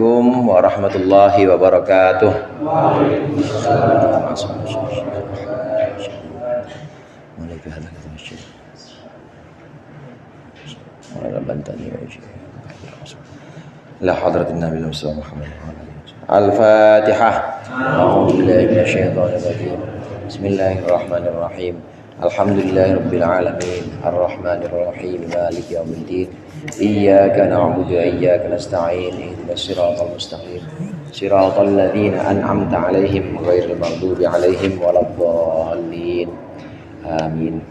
Assalamualaikum warahmatullahi wabarakatuh. La hadratin Nabi Muhammad. Al-Fatihah. A'udzubillahi minasyaitonir rajim. Bismillahirrahmanirrahim. Alhamdulillahirabbil alamin. Arrahmanir rahim. Maliki yaumiddin. Iyyaka na'budu wa iyyaka nasta'in. Ihdinas siratal mustaqim. Siratal ladzina an'amta 'alaihim ghairil maghdubi 'alaihim waladdallin. Amin.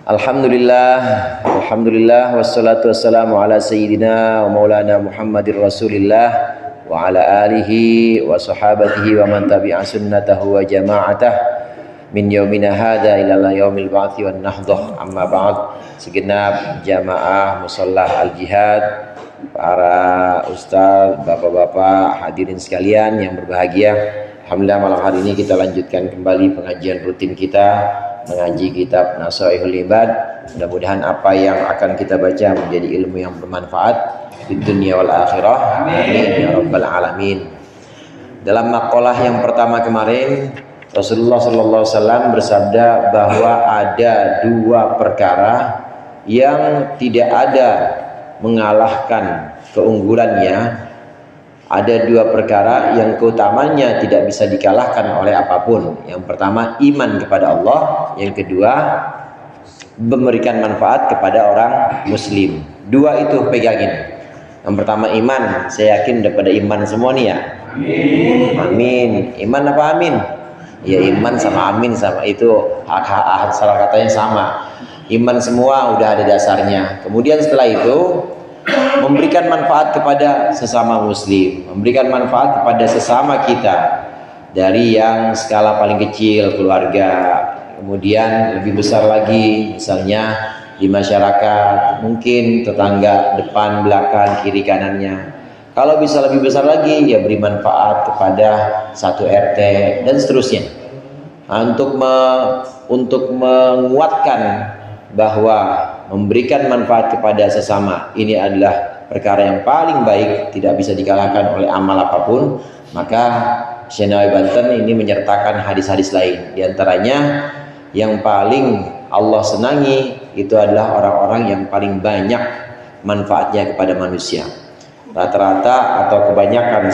Alhamdulillah wassalatu wassalamu ala sayyidina wa maulana Muhammadir Rasulillah wa ala alihi wa sahabatihi wa man tabi'a sunnatahu wa jama'atah min yaumina hadza ila yaumil ba'tsi wan nahdhah. Amma ba'd. Segenap jamaah mushallah al-jihad, para ustaz, bapak-bapak, hadirin sekalian yang berbahagia, alhamdulillah malam hari ini kita lanjutkan kembali pengajian rutin kita, mengaji kitab Nasaihul Ibad. Mudah-mudahan apa yang akan kita baca menjadi ilmu yang bermanfaat di dunia wal akhirah. Amin ya rabbal alamin. Dalam maqalah yang pertama kemarin, Rasulullah SAW bersabda bahwa ada dua perkara yang tidak ada mengalahkan keunggulannya. Ada dua perkara yang keutamanya tidak bisa dikalahkan oleh apapun. Yang pertama iman kepada Allah, yang kedua memberikan manfaat kepada orang muslim. Dua itu pegangin. Yang pertama iman, saya yakin daripada iman semua nih ya. Amin. Amin. Iman apa amin? Ya iman sama amin sama itu salah katanya sama. Iman semua udah ada dasarnya. Kemudian setelah itu memberikan manfaat kepada sesama muslim, memberikan manfaat kepada sesama kita, dari yang skala paling kecil keluarga, kemudian lebih besar lagi misalnya di masyarakat, mungkin tetangga depan belakang kiri kanannya. Kalau bisa lebih besar lagi ya beri manfaat kepada satu RT dan seterusnya. Nah, untuk menguatkan bahwa memberikan manfaat kepada sesama ini adalah perkara yang paling baik, tidak bisa dikalahkan oleh amal apapun, maka Syekh Nawawi Banten ini menyertakan hadis-hadis lain. Di antaranya yang paling Allah senangi itu adalah orang-orang yang paling banyak manfaatnya kepada manusia. Rata-rata atau kebanyakan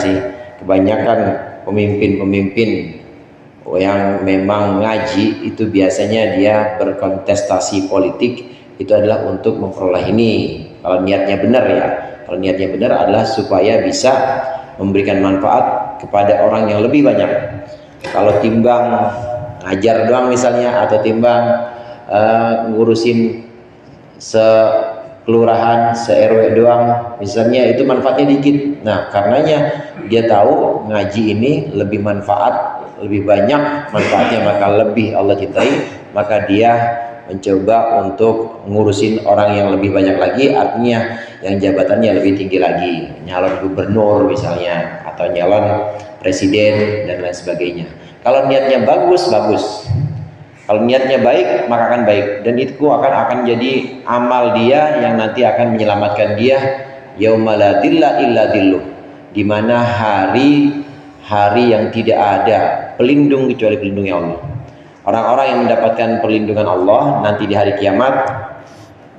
pemimpin-pemimpin yang memang ngaji itu biasanya dia berkontestasi politik itu adalah untuk memperoleh ini. Kalau niatnya benar ya, kalau niatnya benar adalah supaya bisa memberikan manfaat kepada orang yang lebih banyak. Kalau timbang ngajar doang misalnya, atau timbang ngurusin kelurahan, se-RW doang misalnya, itu manfaatnya dikit. Nah karenanya dia tahu ngaji ini lebih manfaat, lebih banyak manfaatnya, maka lebih Allah cintai, maka dia mencoba untuk ngurusin orang yang lebih banyak lagi, artinya yang jabatannya lebih tinggi lagi, nyalon gubernur misalnya, atau nyalon presiden dan lain sebagainya. Kalau niatnya bagus, kalau niatnya baik, maka akan baik, dan itu akan jadi amal dia yang nanti akan menyelamatkan dia yauma la dhilla illa dhilluh, di mana hari yang tidak ada pelindung kecuali pelindungnya Allah. Orang-orang yang mendapatkan perlindungan Allah nanti di hari kiamat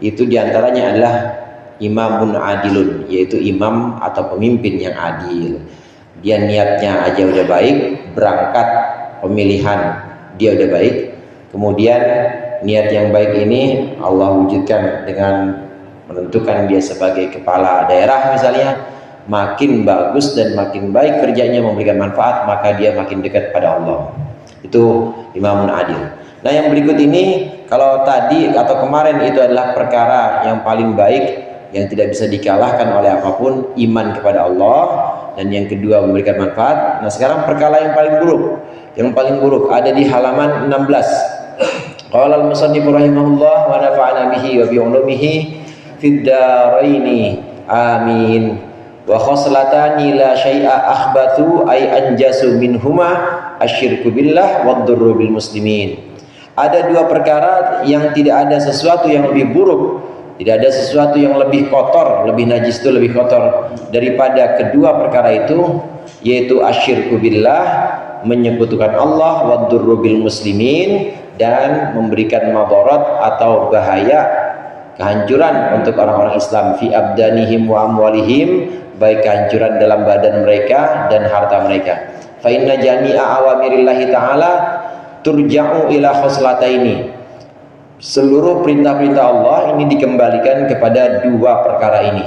itu diantaranya adalah imamun adilun, yaitu imam atau pemimpin yang adil. Dia niatnya aja udah baik, berangkat pemilihan dia udah baik, kemudian niat yang baik ini Allah wujudkan dengan menentukan dia sebagai kepala daerah misalnya, makin bagus dan makin baik kerjanya memberikan manfaat, maka dia makin dekat pada Allah. Itu imamun adil. Nah yang berikut ini, kalau tadi atau kemarin itu adalah perkara yang paling baik yang tidak bisa dikalahkan oleh apapun, iman kepada Allah, dan yang kedua memberikan manfaat. Nah sekarang perkara yang paling buruk ada di halaman 16. Qala al-musannif rahimahullah wa nafa'ana bihi wa bi ulumihi fid dharaini amin. Wa khoslatani la syai'a akhbathu ay anjasu minhuma asyirku billah wa dhurru bil muslimin. Ada dua perkara yang tidak ada sesuatu yang lebih buruk Tidak ada sesuatu yang lebih kotor, lebih najis itu lebih kotor daripada kedua perkara itu, yaitu asyirku billah, menyekutukan Allah, wadurru bil muslimin, dan memberikan madarat atau bahaya, kehancuran untuk orang-orang Islam, fi abdanihim wa amwalihim, baik kehancuran dalam badan mereka dan harta mereka. Fa inna jami'a awamirillahi ta'ala turja'u ila khoslataini. Seluruh perintah-perintah Allah ini dikembalikan kepada dua perkara ini,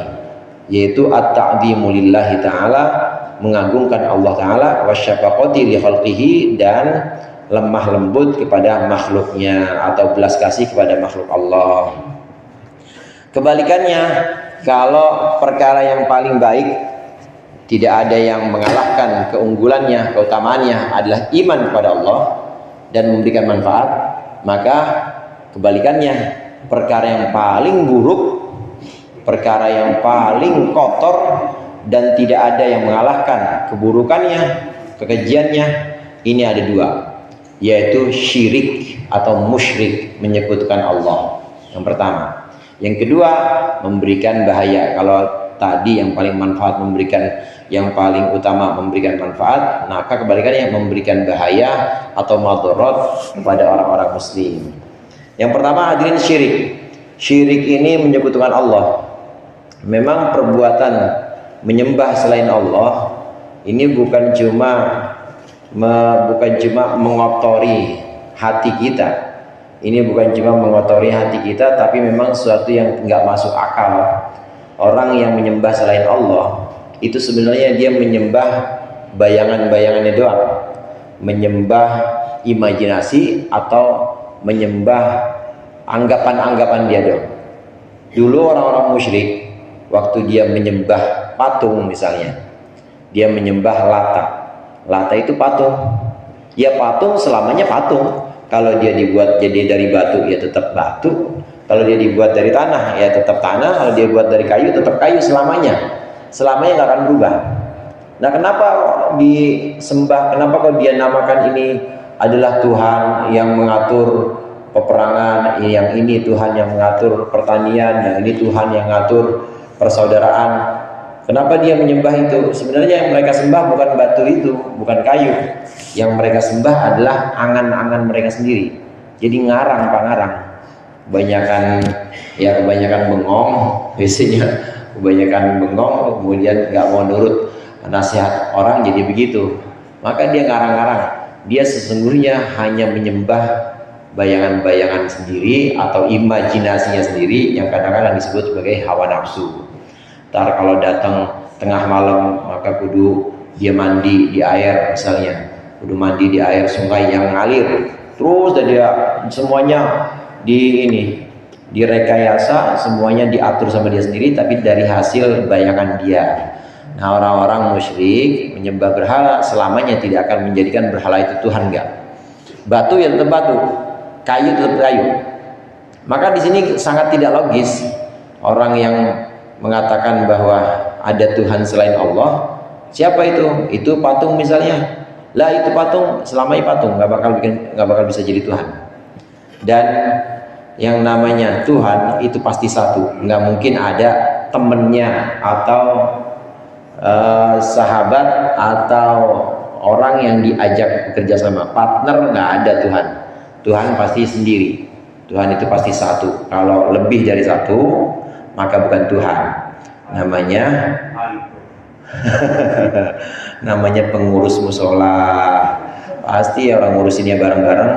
yaitu at-ta'zimu lillahi ta'ala, mengagungkan Allah ta'ala, wasyafaqati li khalqihi, dan lemah lembut kepada makhluknya atau belas kasih kepada makhluk Allah. Kebalikannya, kalau perkara yang paling baik, tidak ada yang mengalahkan keunggulannya, keutamaannya adalah iman kepada Allah dan memberikan manfaat, maka kebalikannya, perkara yang paling buruk, perkara yang paling kotor dan tidak ada yang mengalahkan keburukannya, kekejiannya, ini ada dua, yaitu syirik atau musyrik, menyekutukan Allah. Yang pertama. Yang kedua, memberikan bahaya. Kalau tadi yang paling manfaat memberikan, yang paling utama memberikan manfaat, maka kebalikannya memberikan bahaya atau madarat kepada orang-orang muslim. Yang pertama, hadirin, syirik. Syirik ini menyekutukan Allah. Memang perbuatan menyembah selain Allah ini bukan cuma mengotori hati kita. Ini bukan cuma mengotori hati kita, tapi memang sesuatu yang nggak masuk akal. Orang yang menyembah selain Allah itu sebenarnya dia menyembah bayangan-bayangannya doang, menyembah imajinasi atau menyembah anggapan-anggapan dia dong. Dulu orang-orang musyrik, waktu dia menyembah patung misalnya, dia menyembah Lata. Lata itu patung. Ya patung selamanya patung. Kalau dia dibuat jadi dari batu, ya tetap batu. Kalau dia dibuat dari tanah, ya tetap tanah. Kalau dia buat dari kayu, tetap kayu selamanya. Selamanya nggak akan berubah. Nah, kenapa disembah? Kenapa kalau dia namakan ini adalah Tuhan yang mengatur peperangan, yang ini Tuhan yang mengatur pertanian, yang ini Tuhan yang mengatur persaudaraan. Kenapa dia menyembah itu? Sebenarnya yang mereka sembah bukan batu itu, bukan kayu. Yang mereka sembah adalah angan-angan mereka sendiri. Jadi ngarang, pangarang. Kebanyakan bengong, biasanya kebanyakan bengong, kemudian nggak mau nurut nasihat orang, jadi begitu. Maka dia ngarang-ngarang. Dia sesungguhnya hanya menyembah bayangan-bayangan sendiri atau imajinasinya sendiri yang kadang-kadang disebut sebagai hawa nafsu. Ntar kalau datang tengah malam maka kudu dia mandi di air misalnya, kudu mandi di air sungai yang ngalir, terus dan dia semuanya direkayasa, semuanya diatur sama dia sendiri, tapi dari hasil bayangan dia. Nah, orang-orang musyrik menyembah berhala selamanya tidak akan menjadikan berhala itu Tuhan, enggak. Batu ya tetap batu, kayu tetap kayu. Maka di sini sangat tidak logis orang yang mengatakan bahwa ada Tuhan selain Allah. Siapa itu? Itu patung misalnya. Lah itu patung, selamanya patung, nggak bakal bisa jadi Tuhan. Dan yang namanya Tuhan itu pasti satu, nggak mungkin ada temennya atau sahabat atau orang yang diajak bekerja sama, partner, nggak ada Tuhan. Tuhan pasti sendiri. Tuhan itu pasti satu. Kalau lebih dari satu, maka bukan Tuhan. Namanya pengurus musola. Pasti orang ngurusinnya bareng-bareng,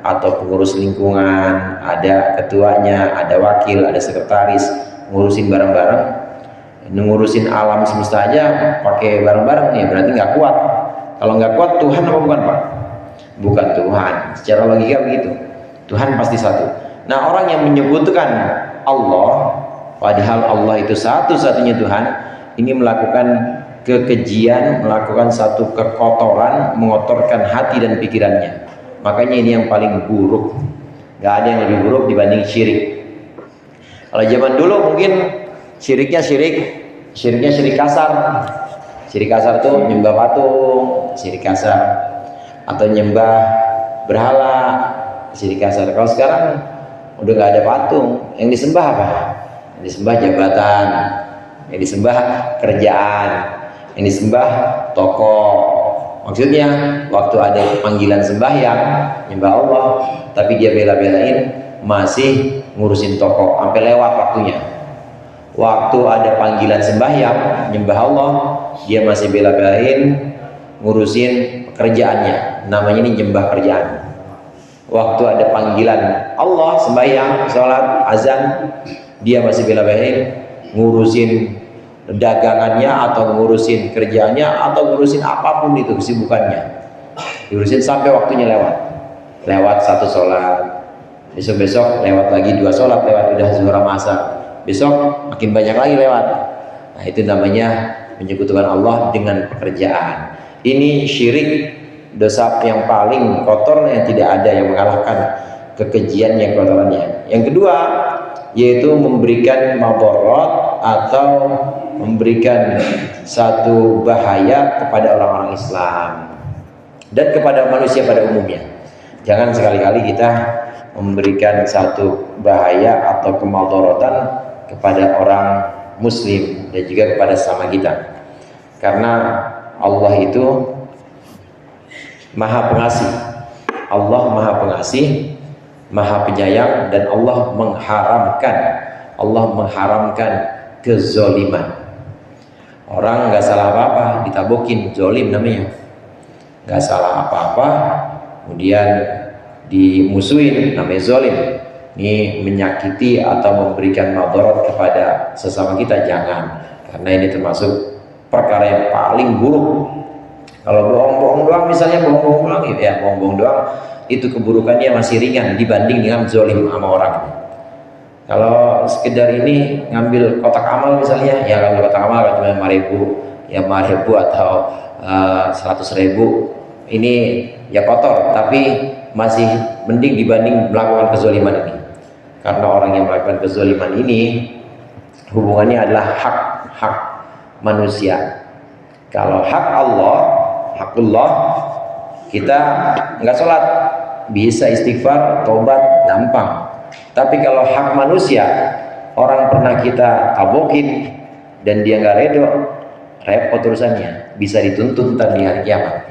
atau pengurus lingkungan, ada ketuanya, ada wakil, ada sekretaris, ngurusin bareng-bareng. Ngurusin alam semesta aja pakai bareng-bareng, ya berarti nggak kuat. Kalau nggak kuat, Tuhan apa bukan, Pak? Bukan Tuhan. Secara logika begitu. Tuhan pasti satu. Nah, orang yang menyebutkan Allah, padahal Allah itu satu-satunya Tuhan, ini melakukan kekejian, melakukan satu kekotoran, mengotorkan hati dan pikirannya. Makanya ini yang paling buruk. Nggak ada yang lebih buruk dibanding syirik. Kalau zaman dulu mungkin syiriknya syirik kasar. Syirik kasar tuh nyembah patung, syirik kasar, atau nyembah berhala, syirik kasar. Kalau sekarang udah nggak ada patung, yang disembah apa? yang disembah jabatan, yang disembah kerjaan, yang disembah tokoh. Maksudnya waktu ada panggilan sembahyang nyembah Allah, tapi dia bela-belain masih ngurusin toko sampai lewat waktunya. Waktu ada panggilan sembahyang nyembah Allah, dia masih bela-belain ngurusin pekerjaannya. Namanya ini nyembah kerjaan. Waktu ada panggilan Allah sembahyang, sholat, azan, dia masih bela-belain ngurusin dagangannya atau ngurusin kerjanya atau ngurusin apapun itu kesibukannya, diurusin sampai waktunya lewat satu sholat, besok lewat lagi 2 sholat, lewat udah zuhur asar, besok makin banyak lagi lewat. Nah, itu namanya menyekutukan Allah dengan pekerjaan. Ini syirik, dosa yang paling kotor yang tidak ada yang mengalahkan kekejiannya, kotorannya. Yang kedua yaitu memberikan madarat atau memberikan satu bahaya kepada orang-orang Islam dan kepada manusia pada umumnya. Jangan sekali-kali kita memberikan satu bahaya atau kemadaratan kepada orang muslim dan juga kepada sesama kita, karena Allah itu Maha Pengasih. Allah Maha Pengasih, Maha Penyayang, dan Allah mengharamkan kezoliman. Orang nggak salah apa-apa ditabokin, zolim namanya. Nggak salah apa-apa kemudian dimusuhin, namanya zolim. Ini menyakiti atau memberikan madarat kepada sesama kita, jangan. Karena ini termasuk perkara yang paling buruk. Kalau bohong-bohong doang misalnya, bohong-bohong doang itu keburukannya masih ringan dibanding dengan zolim sama orang. Kalau sekedar ini ngambil kotak amal misalnya, ya ngambil kotak amal cuma 5.000, ya 5.000 atau 100.000, ini ya kotor, tapi masih mending dibanding melakukan kezoliman ini. Karena orang yang melakukan kezoliman ini hubungannya adalah hak manusia. Kalau hak Allah, hakullah, kita nggak sholat, bisa istighfar, tobat, gampang. Tapi kalau hak manusia, orang pernah kita tabokin dan dia nggak redo, repot urusannya, bisa dituntut ntar di hari kiamat.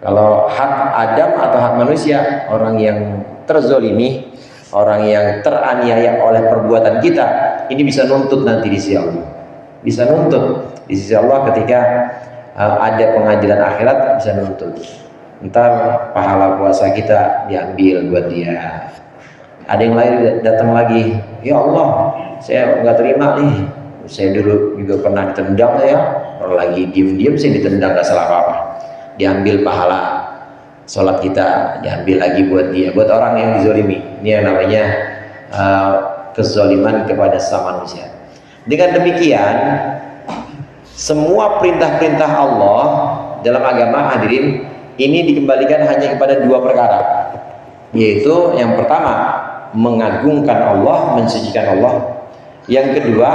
Kalau hak Adam atau hak manusia, orang yang terzolimi, orang yang teraniaya oleh perbuatan kita, ini bisa nuntut nanti di sisi Allah. Bisa nuntut di sisi Allah ketika ada pengadilan akhirat, bisa nuntut. Ntar pahala puasa kita diambil buat dia. Ada yang lain datang lagi, ya Allah, saya nggak terima nih, saya dulu juga pernah ditendang ya, orang lagi diem-diem sih ditendang, nggak salah apa-apa, diambil pahala sholat kita, diambil lagi buat dia, buat orang yang dizolimi. Ini yang namanya kezoliman kepada sesama manusia. Dengan demikian, semua perintah-perintah Allah dalam agama, hadirin, ini dikembalikan hanya kepada 2 perkara, yaitu yang pertama mengagungkan Allah, mensucikan Allah. Yang kedua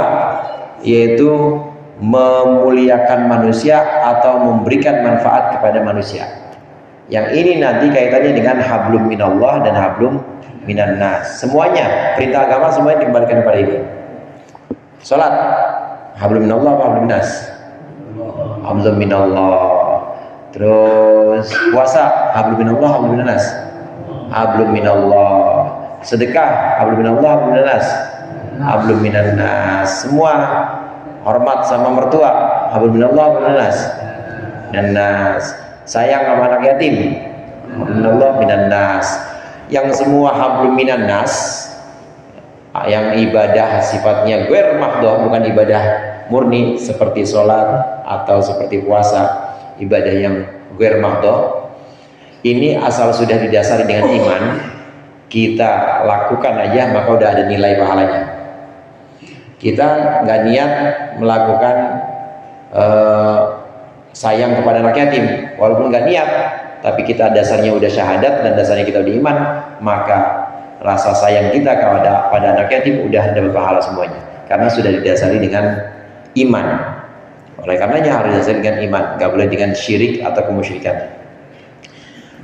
yaitu memuliakan manusia atau memberikan manfaat kepada manusia. Yang ini nanti kaitannya dengan hablum minallah dan hablum minan nas. Semuanya perintah agama semuanya dikembalikan kepada ini. Salat hablum minallah apa hablum minas? Hablum minallah. Terus puasa hablum minallah hablum minan nas. Hablum minallah. Sedekah hablum minallah hablum minan nas. Hablum minan nas. Semua hormat sama mertua hablum minallah hablum minan nas. Dan nas. Sayang sama anak yatim hablum minallah minan nas. Yang semua hablum minan nas, yang ibadah sifatnya ghair mahdhah, bukan ibadah murni seperti sholat atau seperti puasa, ibadah yang ghair mahdhah, ini asal sudah didasari dengan iman, kita lakukan aja maka udah ada nilai pahalanya. Kita nggak niat melakukan sayang kepada anak yatim, walaupun nggak niat, tapi kita dasarnya udah syahadat dan dasarnya kita udah iman, maka rasa sayang kita pada anak yatim udah dapat pahala semuanya, karena sudah didasari dengan iman. Oleh karenanya harus didasari dengan iman, nggak boleh dengan syirik atau kemusyrikan.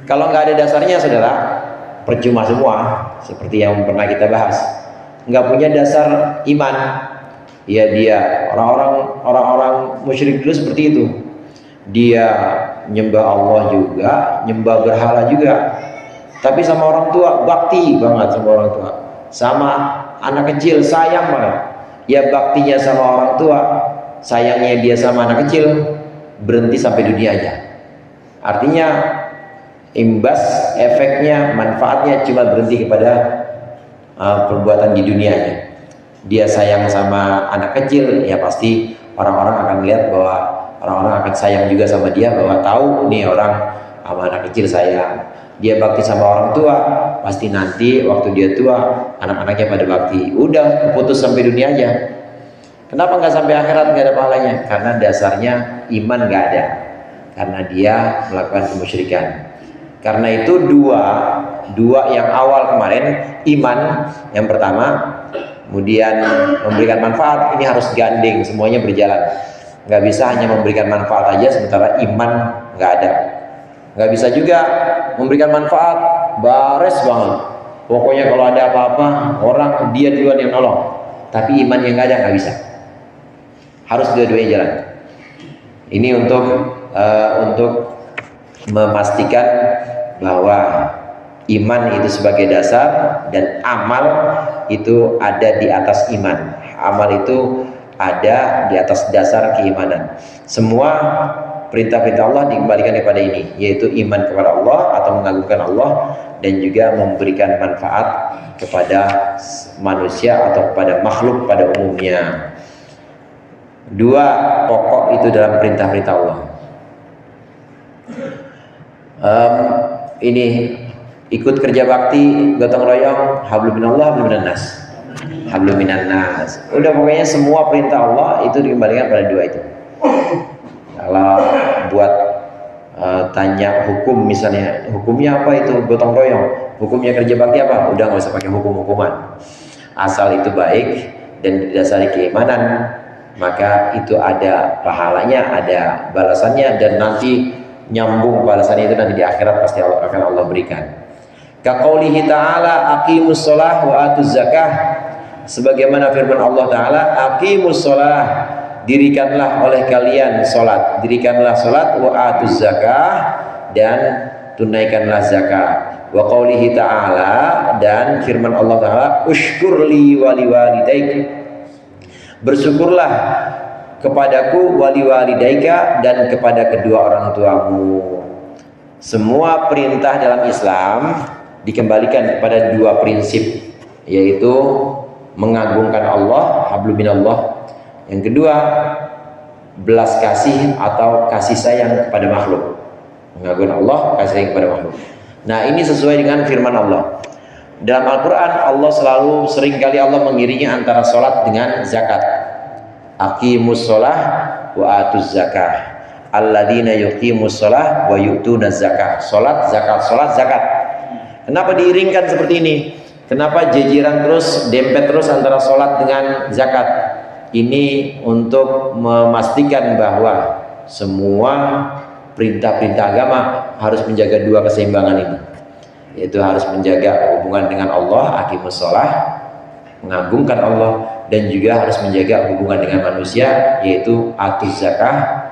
Kalau nggak ada dasarnya, saudara, percuma semua. Seperti yang pernah kita bahas, nggak punya dasar iman, ya dia orang-orang musyrik dulu seperti itu. Dia nyembah Allah juga, nyembah berhala juga, tapi sama orang tua bakti banget sama orang tua, sama anak kecil sayang banget. Ya baktinya sama orang tua, sayangnya dia sama anak kecil berhenti sampai dunia aja. Artinya imbas, efeknya, manfaatnya cuma berhenti kepada perbuatan di dunianya. Dia sayang sama anak kecil, ya pasti orang-orang akan lihat bahwa orang-orang akan sayang juga sama dia, bahwa tahu nih orang sama anak kecil sayang. Dia bakti sama orang tua, pasti nanti waktu dia tua anak-anaknya pada bakti. Udah keputus sampai dunia aja. Kenapa nggak sampai akhirat nggak ada pahalanya? Karena dasarnya iman nggak ada, karena dia melakukan kemusyrikan. Karena itu dua yang awal kemarin, iman yang pertama, kemudian memberikan manfaat, ini harus gandeng, semuanya berjalan. Nggak bisa hanya memberikan manfaat aja sementara iman nggak ada. Nggak bisa juga memberikan manfaat bares banget, pokoknya kalau ada apa-apa orang dia duluan yang nolong, tapi iman yang nggak ada, nggak bisa. Harus dua-duanya jalan. Ini untuk memastikan bahwa iman itu sebagai dasar dan amal itu ada di atas iman. Amal itu ada di atas dasar keimanan. Semua perintah-perintah Allah dikembalikan kepada ini, yaitu iman kepada Allah atau mengagungkan Allah, dan juga memberikan manfaat kepada manusia atau kepada makhluk pada umumnya. Dua pokok itu dalam perintah-perintah Allah. Ini ikut kerja bakti, gotong royong, hablum minallah, hablum minannas. Hablum minannas. Udah pokoknya semua perintah Allah itu dikembalikan pada dua itu. Kalau buat tanya hukum misalnya, hukumnya apa itu gotong royong? Hukumnya kerja bakti apa? Udah nggak usah pakai hukum-hukuman. Asal itu baik dan didasari keimanan, maka itu ada pahalanya, ada balasannya, dan nanti nyambung balasannya itu nanti di akhirat pasti akan Allah berikan. Kaqaulihi ta'ala aqimus shalah wa atuz zakah, sebagaimana firman Allah Ta'ala, aqimus shalah, dirikanlah oleh kalian salat, dirikanlah salat, wa atuz zakah, dan tunaikanlah zakat. Wa qaulihi ta'ala, dan firman Allah Ta'ala, ushkurli wa liwalidaik, bersyukurlah kepadaku, wali walidaika, dan kepada kedua orang tuamu. Semua perintah dalam Islam dikembalikan kepada dua prinsip, yaitu mengagungkan Allah, hablum minallah. Yang kedua, belas kasih atau kasih sayang kepada makhluk. Mengagungkan Allah, kasih sayang kepada makhluk. Nah, ini sesuai dengan firman Allah. Dalam Al-Quran, Allah selalu, seringkali Allah mengiringi antara sholat dengan zakat. Aqimus sholah wa atuz zakah, alladzina yuqimus sholah wa yu'tuna zakah. Sholat, zakat, sholat, zakat. Kenapa diiringkan seperti ini? Kenapa jejeran terus, dempet terus antara sholat dengan zakat? Ini untuk memastikan bahwa semua perintah-perintah agama harus menjaga dua keseimbangan ini, yaitu harus menjaga hubungan dengan Allah, aqimus sholah, mengagungkan Allah, dan juga harus menjaga hubungan dengan manusia, yaitu atuz zakah,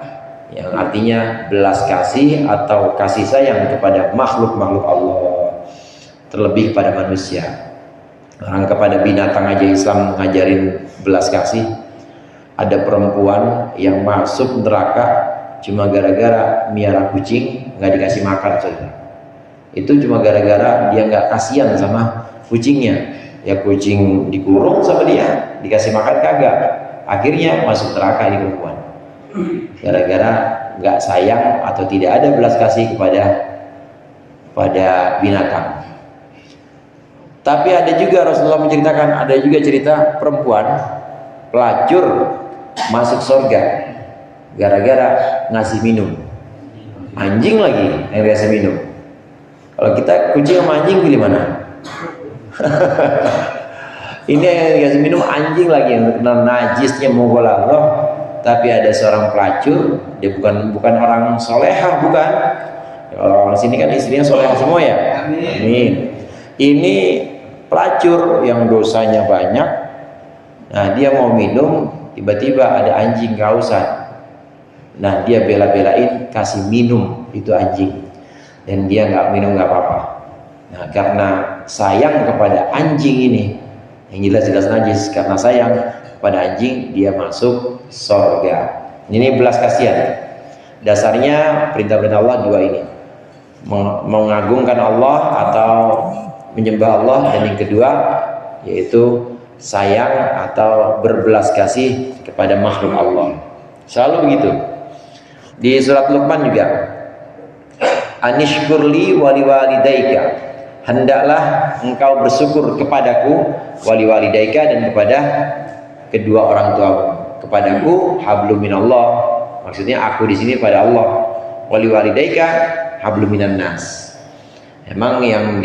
yang artinya belas kasih atau kasih sayang kepada makhluk-makhluk Allah, terlebih pada manusia. Orang kepada binatang aja Islam ngajarin belas kasih. Ada perempuan yang masuk neraka cuma gara-gara miara kucing nggak dikasih makan saja. Itu cuma gara-gara dia nggak kasihan sama kucingnya. Ya kucing dikurung sama dia, dikasih makan kagak. Akhirnya masuk neraka di perempuan. Gara-gara nggak sayang atau tidak ada belas kasih kepada binatang. Tapi ada juga Rasulullah menceritakan, ada juga cerita perempuan pelacur masuk surga gara-gara ngasih minum. Anjing lagi yang ngasih minum. Kalau kita kucing sama anjing pilih mana? Ini yang dikasih minum anjing lagi yang terkenal najisnya mogol Allah. Tapi ada seorang pelacur, dia bukan orang solehah, bukan. Orang sini kan istrinya solehah semua ya. Amin. Ini pelacur yang dosanya banyak. Nah, dia mau minum, tiba-tiba ada anjing kehausan. Nah, dia bela-belain kasih minum itu anjing, dan dia nggak minum nggak apa-apa. Nah, karena sayang kepada anjing ini, yang jelas-jelas najis, karena sayang kepada anjing dia masuk surga. Ini belas kasihan. Dasarnya perintah-perintah Allah dua ini, mengagungkan Allah atau menyembah Allah, dan yang kedua yaitu sayang atau berbelas kasih kepada makhluk Allah. Selalu begitu. Di surat Luqman juga, anishkurli wali walidaika, hendaklah engkau bersyukur kepadaku, wali walidaika, dan kepada kedua orang tuamu. Kepadaku hablum minallah, maksudnya aku di sini pada Allah. Wali walidaika hablum minan nas. Emang yang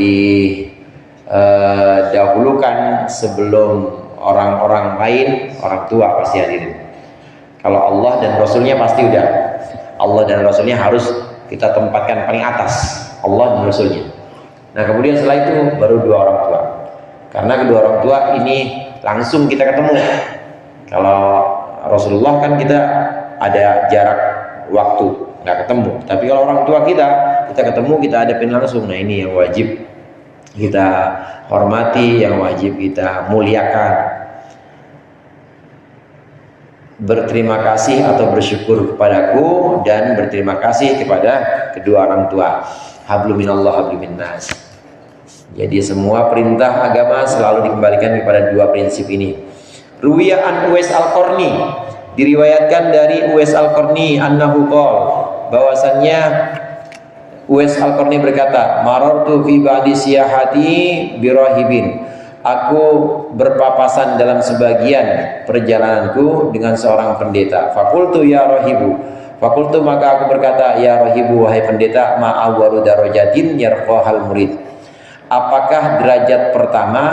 dahulukan sebelum orang-orang lain orang tua pasti hadirin. Kalau Allah dan Rasulnya pasti udah, Allah dan Rasulnya harus kita tempatkan paling atas, Allah dan Rasulnya. Nah, kemudian setelah itu baru dua orang tua, karena kedua orang tua ini langsung kita ketemu. Kalau Rasulullah kan kita ada jarak waktu nggak ketemu, tapi kalau orang tua kita ketemu, kita hadapin langsung. Nah, ini yang wajib kita hormati, yang wajib kita muliakan. Berterima kasih atau bersyukur kepadaku, dan berterima kasih kepada kedua orang tua. Hablum minallah hablum minnas. Jadi semua perintah agama selalu dikembalikan kepada dua prinsip ini. Ruwiya an Uwais al-Qarni, diriwayatkan dari Uwais al-Qarni annahu qol, bahwasannya Uwais al-Qarni berkata, marartu fi ba'di siyahati birahibin, aku berpapasan dalam sebagian perjalananku dengan seorang pendeta. Fakultu ya rahibu, fakultu maka aku berkata, ya rahibu wahai pendeta, ma'awwalu darajatin yarqahal murid, apakah derajat pertama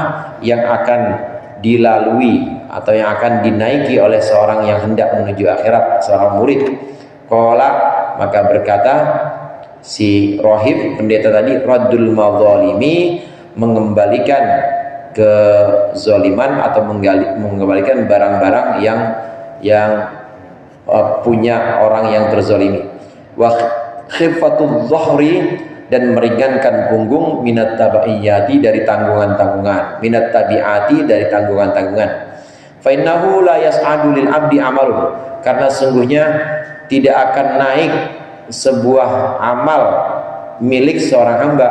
yang akan dilalui atau yang akan dinaiki oleh seorang yang hendak menuju akhirat, seorang murid? Qala, maka berkata si rahib pendeta tadi, raddul madzalimi, mengembalikan kezaliman atau mengembalikan barang-barang yang punya orang yang terzalimi. Wa khifatul dhahri, dan meringankan punggung, minat tabaiyati, dari tanggungan-tanggungan, minat tabiati, dari tanggungan-tanggungan. Fa innahu la yas'adu lil abdi amaluh, karena sungguhnya tidak akan naik sebuah amal milik seorang hamba,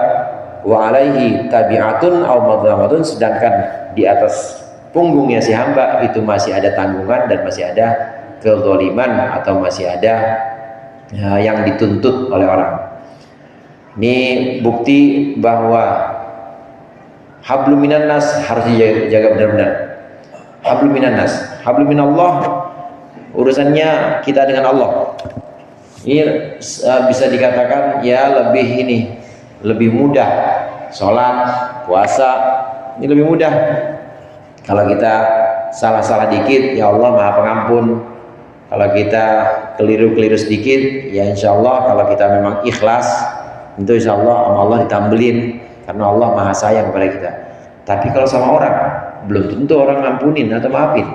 wa alaihi tabi'atun aw madlamatun, sedangkan di atas punggungnya si hamba itu masih ada tanggungan dan masih ada kezaliman atau masih ada yang dituntut oleh orang. Ini bukti bahwa hablum minan nas harus dijaga benar-benar. Hablum minan nas, hablum minallah, urusannya kita dengan Allah. Ini bisa dikatakan ya lebih mudah. Sholat, puasa, ini lebih mudah. Kalau kita salah-salah dikit, ya Allah Maha Pengampun. Kalau kita keliru-keliru sedikit, ya insya Allah kalau kita memang ikhlas, itu insya Allah sama Allah ditambelin, karena Allah Maha sayang kepada kita. Tapi kalau sama orang, belum tentu orang ngampunin atau maafin.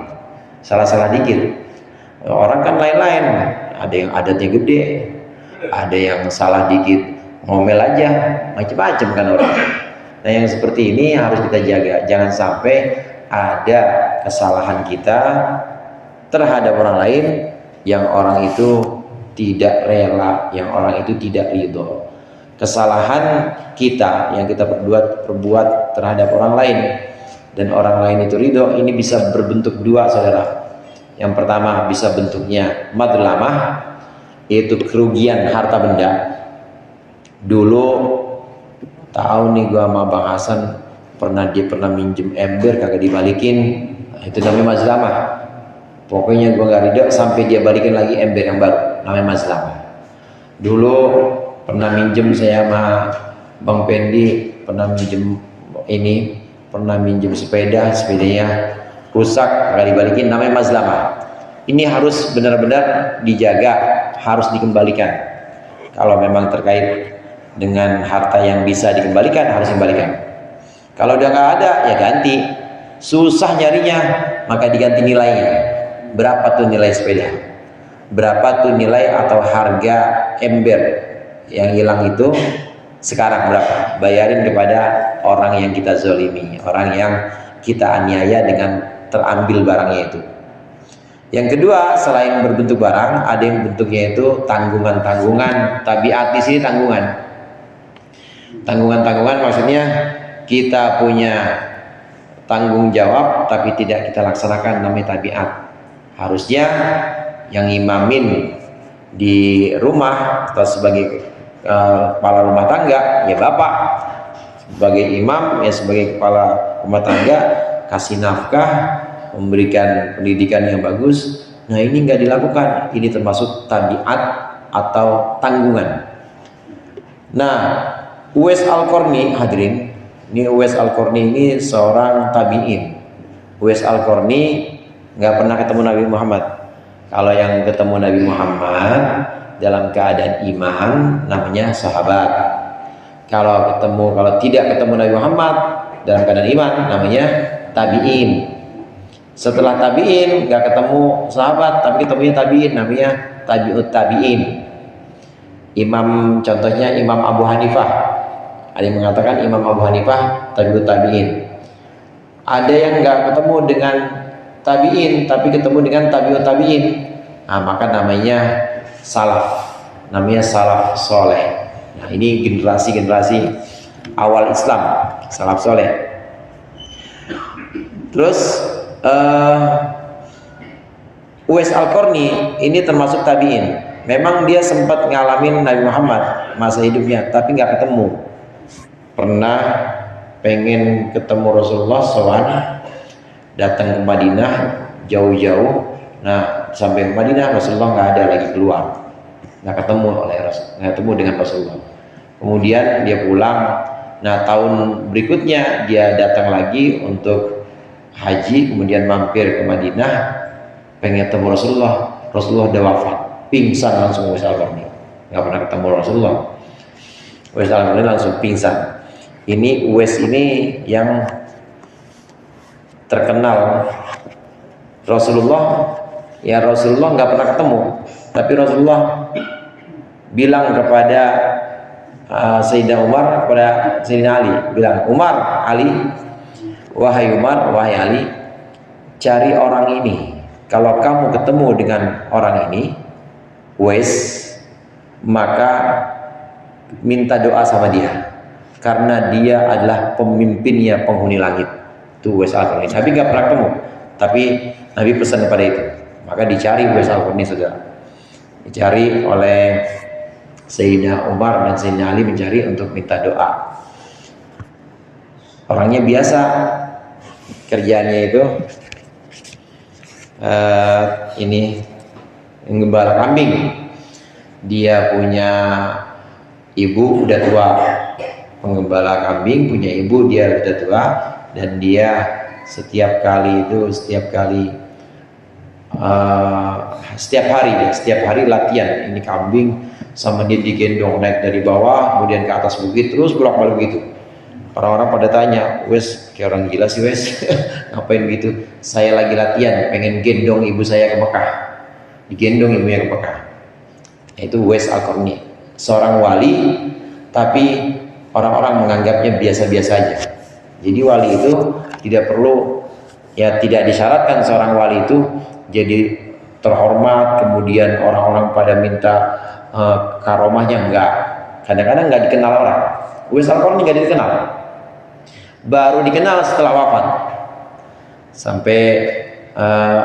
Salah-salah dikit. Orang kan lain-lain, ada yang adatnya gede, ada yang salah dikit ngomel aja, macam-macam kan orang. Nah, yang seperti ini harus kita jaga, jangan sampai ada kesalahan kita terhadap orang lain yang orang itu tidak rela, yang orang itu tidak ridho. Kesalahan kita yang kita perbuat terhadap orang lain dan orang lain itu ridho, ini bisa berbentuk dua, saudara. Yang pertama bisa bentuknya madlamah, yaitu kerugian harta benda. Dulu tahu nih gua sama Bang Hasan dia pernah minjem ember kagak dibalikin, itu namanya mazlamah. Pokoknya gua nggak ridho sampai dia balikin lagi ember yang baru, namanya mazlamah. Dulu pernah minjem saya sama Bang Pendi, pernah minjem sepedanya rusak kagak dibalikin, namanya mazlamah. Ini harus benar-benar dijaga, harus dikembalikan. Kalau memang terkait dengan harta yang bisa dikembalikan, harus dikembalikan. Kalau udah nggak ada ya ganti. Susah nyarinya, maka diganti nilainya. Berapa tuh nilai sepeda? Berapa tuh nilai atau harga ember yang hilang itu? Sekarang berapa? Bayarin kepada orang yang kita zolimi, orang yang kita aniaya dengan terambil barangnya itu. Yang kedua, selain berbentuk barang, ada yang bentuknya itu tanggungan-tanggungan. Tabiat di sini tanggungan. Tanggungan-tanggungan maksudnya kita punya tanggung jawab tapi tidak kita laksanakan, namanya tabiat. Harusnya yang imamin di rumah atau sebagai kepala rumah tangga ya bapak, sebagai imam ya sebagai kepala rumah tangga, kasih nafkah, memberikan pendidikan yang bagus. Nah ini nggak dilakukan, ini termasuk tabiat atau tanggungan. Nah Uwais Al-Qarni, hadirin, ini Uwais Al-Qarni ini seorang tabi'in. Uwais Al-Qarni nggak pernah ketemu Nabi Muhammad. Kalau yang ketemu Nabi Muhammad dalam keadaan iman namanya sahabat. Kalau tidak ketemu Nabi Muhammad dalam keadaan iman namanya tabi'in. Setelah tabi'in nggak ketemu sahabat tapi ketemunya tabi'in, namanya tabi'ut tabi'in. Contohnya Imam Abu Hanifah. Ada yang mengatakan Imam Abu Hanifah tabi'ut tabi'in. Ada yang nggak ketemu dengan tabi'in tapi ketemu dengan tabi'ut tabi'in. Nah, maka namanya salaf. Namanya salaf soleh. Nah, ini generasi-generasi awal Islam, salaf soleh. Terus Uwais Al-Qarni ini termasuk tabi'in. Memang dia sempat ngalamin Nabi Muhammad masa hidupnya, tapi nggak ketemu. Pernah pengen ketemu Rasulullah SAW, datang ke Madinah jauh-jauh. Nah sampai ke Madinah Rasulullah nggak ada lagi keluar, nggak ketemu dengan Rasulullah. Kemudian dia pulang. Nah tahun berikutnya dia datang lagi untuk haji, kemudian mampir ke Madinah, pengen ketemu Rasulullah. Rasulullah udah wafat, pingsan langsung Uwais Al-Qarni. Nggak pernah ketemu Rasulullah. Uwais Al-Qarni langsung pingsan. Ini Uwais ini yang terkenal. Rasulullah nggak pernah ketemu, tapi Rasulullah bilang kepada Sayyidina Umar, kepada Sayyidina Ali, bilang, wahai Umar, wahai Ali, cari orang ini. Kalau kamu ketemu dengan orang ini, Uwais, maka minta doa sama dia, karena dia adalah pemimpinnya penghuni langit. Itu Uwais Al-Qarni. Nabi nggak pernah ketemu, tapi Nabi pesan kepada itu. Maka dicari Uwais Al-Qarni, saudara. Dicari oleh Sayyidina Umar dan Sayyidina Ali, mencari untuk minta doa. Orangnya biasa, kerjaannya itu ini menggembala kambing. Dia punya ibu udah tua, penggembala kambing, punya ibu, dia udah tua, dan dia setiap hari latihan ini kambing, sama dia digendong naik dari bawah kemudian ke atas bukit, terus bolak-balik gitu. Orang-orang pada tanya, Wes kayak orang gila sih Wes ngapain gitu? Saya lagi latihan, pengen gendong ibu saya ke Mekah, digendong ibunya ke Mekah. Itu Uwais Al-Qarni, seorang wali, tapi orang-orang menganggapnya biasa-biasa aja. Jadi wali itu tidak perlu, ya tidak disyaratkan seorang wali itu jadi terhormat, kemudian orang-orang pada minta karomahnya, enggak. Kadang-kadang enggak dikenal orang. Uwais Al-Qarni enggak dikenal, baru dikenal setelah wafat. Sampai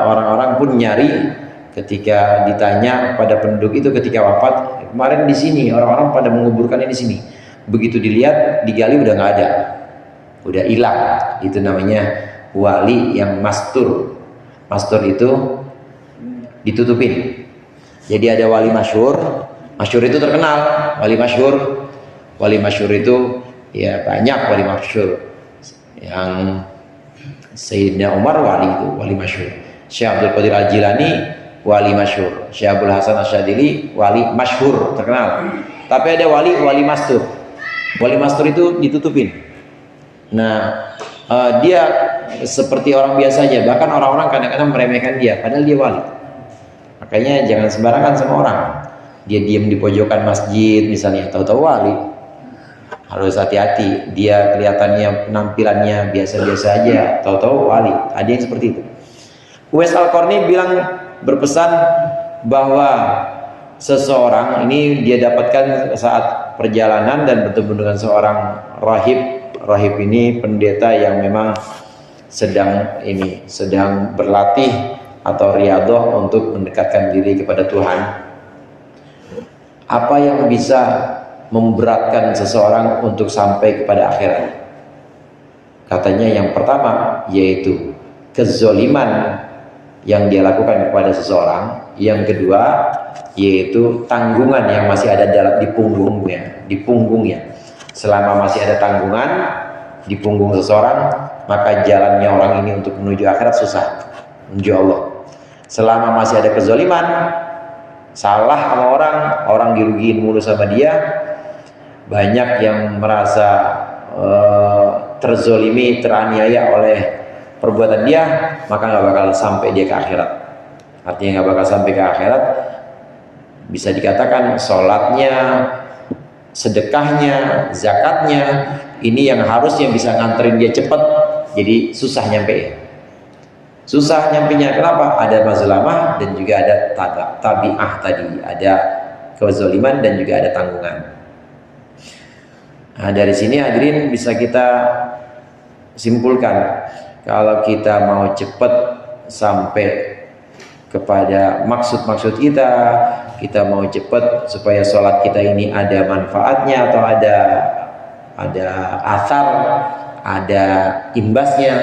orang-orang pun nyari ketika ditanya pada penduduk itu ketika wafat, kemarin di sini orang-orang pada menguburkannya di sini. Begitu dilihat, digali udah nggak ada, udah hilang. Itu namanya wali yang mastur. Mastur itu ditutupin. Jadi ada wali masyhur. Masyhur itu terkenal, wali masyhur. Wali masyhur itu ya banyak wali masyhur. Yang Sayyidina Umar wali itu wali masyhur. Syekh Abdul Qadir Al-Jilani wali masyhur. Syekh Abdul Hasan Asy-Syadzili wali masyhur terkenal. Tapi ada wali mastur. Wali mastur itu ditutupin. Nah, dia seperti orang biasa aja, bahkan orang-orang kadang-kadang meremehkan dia, padahal dia wali. Makanya jangan sembarangan sama orang. Dia diam di pojokan masjid misalnya, tahu-tahu wali. Harus hati-hati. Dia kelihatannya penampilannya biasa-biasa aja, tahu-tahu wali. Ada yang seperti itu. Uwais Al-Qarni berpesan bahwa seseorang ini dia dapatkan saat perjalanan dan bertemu dengan seorang rahib. Rahib ini pendeta yang memang sedang berlatih atau riyadhah untuk mendekatkan diri kepada Tuhan. Apa yang bisa memberatkan seseorang untuk sampai kepada akhirat? Katanya yang pertama yaitu kezoliman yang dia lakukan kepada seseorang. Yang kedua yaitu tanggungan yang masih ada di punggungnya. Selama masih ada tanggungan di punggung seseorang, maka jalannya orang ini untuk menuju akhirat susah, menuju Allah. Selama masih ada kezaliman, salah sama orang dirugiin mulu sama dia, banyak yang merasa terzolimi, teraniaya oleh perbuatan dia, maka nggak bakal sampai dia ke akhirat. Artinya nggak bakal sampai ke akhirat. Bisa dikatakan sholatnya, sedekahnya, zakatnya, ini yang harusnya bisa nganterin dia cepat, jadi susah nyampe. Susah nyampenya kenapa? Ada mazlamah dan juga ada tabi'ah tadi, ada kezaliman dan juga ada tanggungan. Nah, dari sini hadirin bisa kita simpulkan, kalau kita mau cepat sampai kepada maksud-maksud kita mau cepat supaya sholat kita ini ada manfaatnya atau ada athar, ada imbasnya,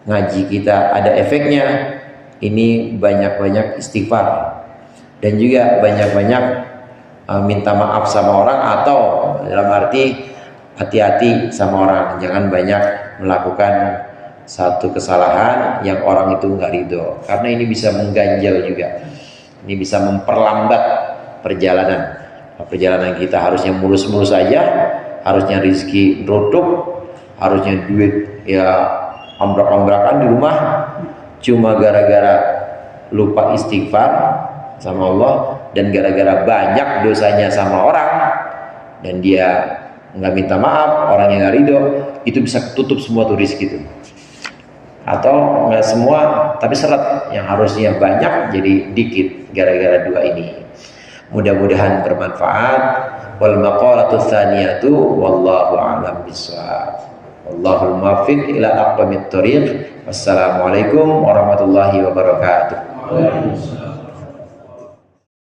ngaji kita ada efeknya, ini banyak-banyak istighfar dan juga banyak-banyak minta maaf sama orang, atau dalam arti hati-hati sama orang, jangan banyak melakukan satu kesalahan yang orang itu nggak ridho, karena ini bisa mengganjal juga, ini bisa memperlambat perjalanan kita. Harusnya mulus-mulus aja, harusnya rezeki rodok, harusnya duit ya ambrak-ambrakan di rumah, cuma gara-gara lupa istighfar sama Allah dan gara-gara banyak dosanya sama orang dan dia nggak minta maaf, orangnya nggak ridho, itu bisa tutup semua tuh rezeki itu. Atau nggak semua tapi seret, yang harusnya banyak jadi dikit gara-gara dua ini. Mudah-mudahan bermanfaat. Wal maqalatu tsaniyatu wallahu a'lam bishawab. Wallahul muwaffiq ila aqwamit thoriq. Wassalamualaikum warahmatullahi wabarakatuh.